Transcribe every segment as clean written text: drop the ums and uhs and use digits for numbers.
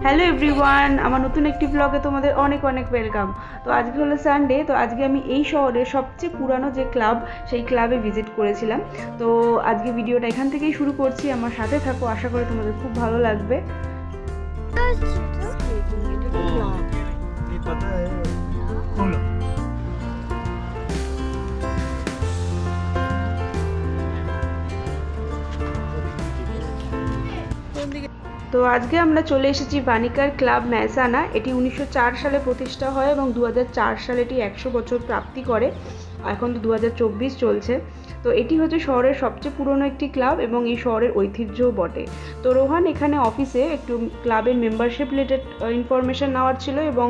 Hello everyone, আমার নতুন একটি ব্লগে তোমাদের অনেক অনেক ওয়েলকাম। তো আজকে হলো সানডে, তো আজকে আমি এই শহরের সবচেয়ে পুরানো যে ক্লাব সেই ক্লাবে ভিজিট করেছিলাম। তো আজকে ভিডিওটা এখান থেকেই শুরু করছি, আমার সাথে থাকো, আশা করি তোমাদের খুব ভালো লাগবে। তো আজকে আমরা চলে এসেছি বানিকার ক্লাব মেহসানা। এটি 1904 সালে প্রতিষ্ঠা হয় এবং 2004 সালে এটি 100 বছর প্রাপ্তি করে। এখন তো 2024 চলছে। তো এটি হচ্ছে শহরের সবচেয়ে পুরনো একটি ক্লাব এবং এই শহরের ঐতিহ্যও বটে। তো রোহান এখানে অফিসে একটু ক্লাবের মেম্বারশিপ রিলেটেড ইনফরমেশান নেওয়ার ছিল এবং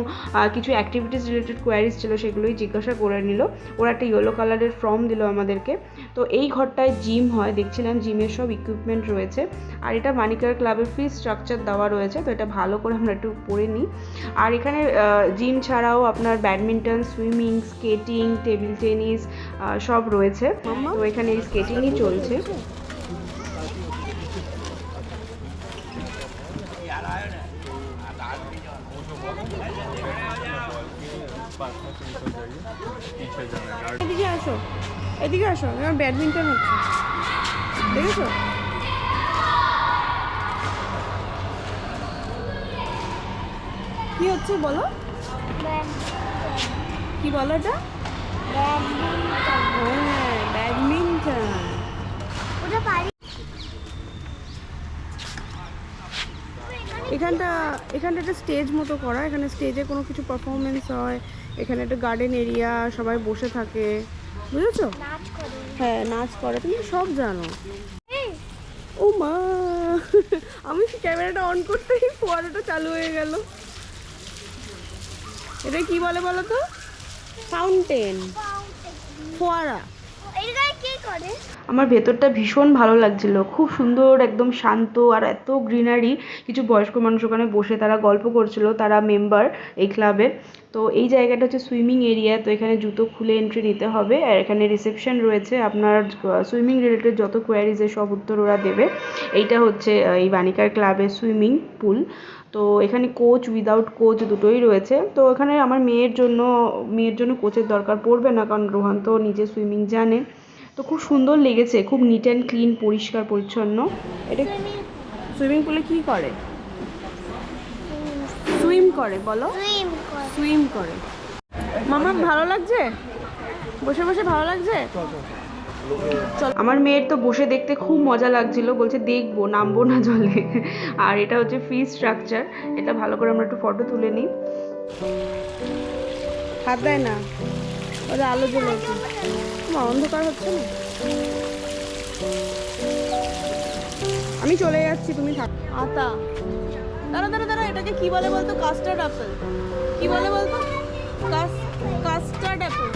কিছু অ্যাক্টিভিটিস রিলেটেড কোয়ারিজ ছিল, সেগুলোই জিজ্ঞাসা করে নিল। ওরা একটা ইয়েলো কালারের ফর্ম দিল আমাদেরকে। তো এই ঘরটায় জিম হয়, দেখছিলাম জিমের সব ইকুইপমেন্ট রয়েছে। আর এটা বানিকার ক্লাবের ফি স্ট্রাকচার দেওয়া রয়েছে, তো এটা ভালো করে আমরা একটু পড়ে নিই। আর এখানে জিম ছাড়াও আপনার badminton, swimming, skating, table tennis সব রয়েছে। তো এখানে এই স্কেটিংই চলছে। এদিকে আসো, এদিকে আসো, আমার ব্যাডমিন্টন হচ্ছে, দেখেছো? কি হচ্ছে বলো, কি বলো এটা? হ্যাঁ, ব্যাডমিন্টন। এখানটা একটা স্টেজ মতো করা, এখানে স্টেজে কোনো কিছু পারফরমেন্স হয়। এখানে একটা গার্ডেন এরিয়া, সবাই বসে থাকে, বুঝেছো? হ্যাঁ, নাচ করে, তুমি সব জানো। ও মা, আমি ক্যামেরাটা অন করতেই ফোয়ারাটা চালু হয়ে গেল। এটা কি বলে বলো তো? ফাউন্টেন, ফোয়ারা। আমার ভেতরটা ভীষণ ভালো লাগছিল, খুব সুন্দর, একদম শান্ত, আর এত গ্রিনারি। কিছু বয়স্ক মানুষ ওখানে বসে তারা গল্প করছিল, তারা মেম্বার এই ক্লাবের। তো এই জায়গাটা হচ্ছে সুইমিং এরিয়া, তো এখানে জুতো খুলে এন্ট্রি নিতে হবে। আর এখানে রিসেপশন রয়েছে, আপনার সুইমিং রিলেটেড যত কোয়ারিজের সব উত্তর ওরা দেবে। এইটা হচ্ছে এই বানিকার ক্লাবের সুইমিং পুল। তো এখানে কোচ, উইদাউট কোচ দুটোই রয়েছে। তো এখানে আমার মেয়ের জন্য কোচের দরকার পড়বে না, কারণ রোহান তো নিজে সুইমিং জানে। তো খুব সুন্দর লেগেছে, খুব নিট অ্যান্ড ক্লিন, পরিষ্কার পরিচ্ছন্ন। এটা সুইমিং পুলে কি করে? সুইম করে, বলো। সুইম করে। মামা ভালো লাগছে? বসে বসে ভালো লাগছে? আমার মেয়ের তো বসে দেখতে খুব মজা লাগছিল, বলছে দেখবো, নামবো না জলে। আর এটা হচ্ছে ফি স্ট্রাকচার, এটা ভালো করে আমরা একটু ফটো তুলে নিই। হাত দেয় না, ওদের আলো জ্বলে অন্ধকার হচ্ছে না। আমি চলে যাচ্ছি, তুমি থাক। আতা, দাঁড়া দাঁড়া দাঁড়া, এটাকে কি বলে বলতো? Custard Apple. কি বলে বলতো? Custard Apple.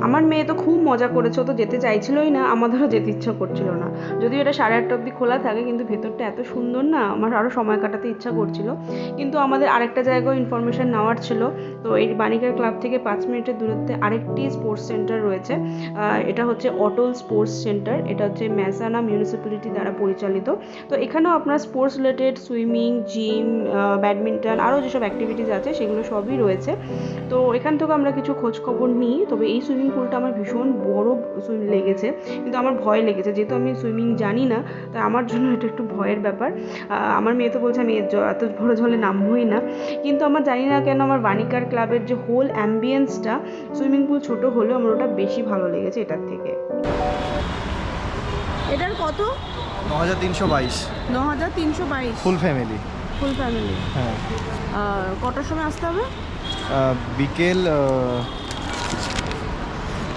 আমার মেয়ে তো খুব মজা করেছে, ও তো যেতে চাইছিলই না, আমাদেরও যেতে ইচ্ছা করছিল না। যদিও এটা 8:30 অবধি খোলা থাকে, কিন্তু ভেতরটা এত সুন্দর না, আমার আরও সময় কাটাতে ইচ্ছা করছিল। কিন্তু আমাদের আরেকটা জায়গায় ইনফরমেশান নেওয়ার ছিল। তো এই বানিকার ক্লাব থেকে 5 মিনিটের দূরত্বে আরেকটি স্পোর্টস সেন্টার রয়েছে। এটা হচ্ছে অটল স্পোর্টস সেন্টার, এটা হচ্ছে মেহসানা মিউনিসিপ্যালিটি দ্বারা পরিচালিত। তো এখানেও আপনার sports related swimming, gym, badminton, আরও যেসব অ্যাক্টিভিটিস আছে সেগুলো সবই রয়েছে। তো এখান থেকে আমরা কিছু খোঁজখবর নিই। তবে এই সুইমিং পুলটা আমার ভীষণ বড় সুইমিং লেগেছে, কিন্তু আমার ভয় লেগেছে, যেহেতু আমি সুইমিং জানি না, তাই আমার জন্য এটা একটু ভয়ের ব্যাপার। আমার মেয়ে তো বলছে আমি এত বড় জলে নামবই না। কিন্তু আমার জানি না কেন আমার বানিকার ক্লাবের যে হোল অ্যাম্বিয়েন্সটা, সুইমিং পুল ছোট হলেও আমার ওটা বেশি ভালো লেগেছে এটার থেকে। এটার কত? 9322। 9322 ফুল ফ্যামিলি। Full family. হ্যাঁ। কটার সময় আসতে হবে?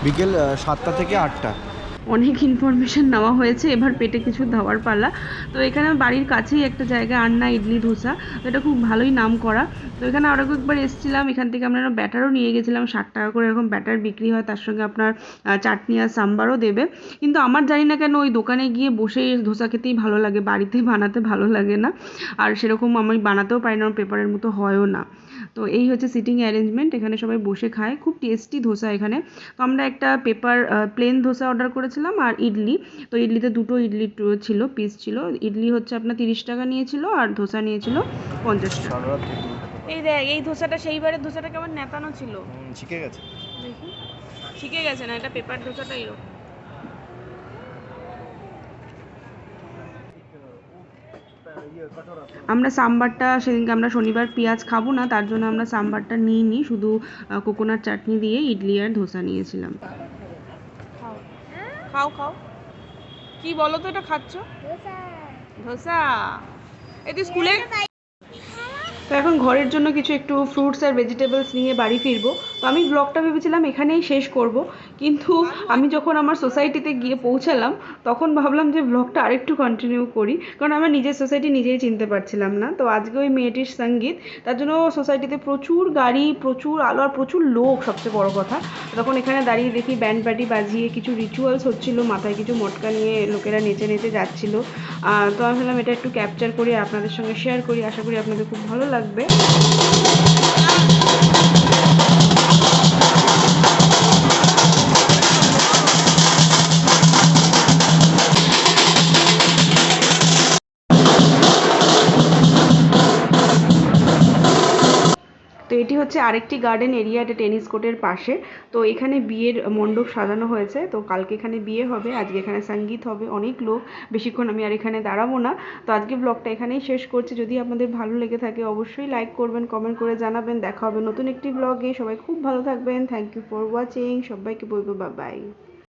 বিকেল 7টা থেকে 8টা। অনেক ইনফরমেশান নেওয়া হয়েছে, এবার পেটে কিছু দেওয়ার পালা। তো এখানে বাড়ির কাছেই একটা জায়গা, আন্না ইডলি ধোসা, তো এটা খুব ভালোই নাম করা। তো এখানে আরও একবার এসেছিলাম, এখান থেকে আমরা ব্যাটারও নিয়ে গেছিলাম, 60 টাকা করে এরকম ব্যাটার বিক্রি হয়, তার সঙ্গে আপনার চাটনি আর সাম্বারও দেবে। কিন্তু আমার জানি না কেন ওই দোকানে গিয়ে বসে ধোসা খেতেই ভালো লাগে, বাড়িতে বানাতে ভালো লাগে না। আর সেরকম আমি বানাতেও পারি না, পেপারের মতো হয়ও না। তো এই হচ্ছে সিটিং অ্যারেঞ্জমেন্ট, এখানে সবাই বসে খায়, খুব টেস্টি ধোসা এখানে। তো আমরা একটা প্লেন ধোসা অর্ডার করেছিলাম আর ইডলি। তো ইডলিতে দুটো ইডলি ছিল, পিস ছিল। ইডলি হচ্ছে আপনার 30 টাকা নিয়েছিল আর ধোসা নিয়েছিল 50 টাকা। এই দেখ, এই ধোসাটা সেইবারের ধোসাটা কেমন নেতানো ছিল, শিখে গেছে। দেখি শিখে গেছে না, এটা পেপার ধোসাটা এরকম। আমরা সাম্বারটা সেদিনকে, আমরা শনিবার পেঁয়াজ খাবো না, তার জন্য আমরা সাম্বারটা নিইনি, শুধু কোকোনাট চাটনি দিয়ে ইডলি আর ধোসা নিয়েছিলাম। খাও খাও খাও, কি বলো তো এটা খাচ্ছ? ধোসা। এই তুই স্কুলে, তো এখন ঘরের জন্য কিছু একটু ফ্রুটস আর ভেজিটেবলস নিয়ে বাড়ি ফিরবো। তো আমি ব্লগটা ভেবেছিলাম এখানেই শেষ করব, কিন্তু আমি যখন আমার সোসাইটিতে গিয়ে পৌঁছালাম তখন ভাবলাম যে ব্লগটা আরেকটু কন্টিনিউ করি, কারণ আমার নিজের সোসাইটি নিজেই চিনতে পারছিলাম না। তো আজকে ওই মেয়েটির সঙ্গীত, তার জন্য সোসাইটিতে প্রচুর গাড়ি, প্রচুর আলো আর প্রচুর লোক, সবচেয়ে বড় কথা। তখন এখানে দাঁড়িয়ে দেখি ব্যান্ড পার্টি বাজিয়ে কিছু রিচুয়ালস হচ্ছিল, মাথায় কিছু মটকা নিয়ে লোকেরা নেচে নেচে যাচ্ছিল। তো আমি ভাবলাম এটা একটু ক্যাপচার করি, আপনাদের সঙ্গে শেয়ার করি, আশা করি আপনাদের খুব ভালো লাগবে। তো এটি হচ্ছে আরেকটি গার্ডেন এরিয়া, এটা টেনিস কোর্টের পাশে। তো এখানে বিয়ের মণ্ডপ সাজানো হয়েছে, তো কালকে এখানে বিয়ে হবে, আজকে এখানে সঙ্গীত হবে, অনেক লোক, বেশিক্ষণ আমি আর এখানে দাঁড়াবো না। তো আজকে ব্লগটা এখানেই শেষ করছি। যদি আপনাদের ভালো লেগে থাকে অবশ্যই লাইক করবেন, কমেন্ট করে জানাবেন। দেখা হবে নতুন একটি ব্লগে, সবাই খুব ভালো থাকবেন। থ্যাংক ইউ ফর ওয়াচিং, সবাইকে বলবো বাই বাই।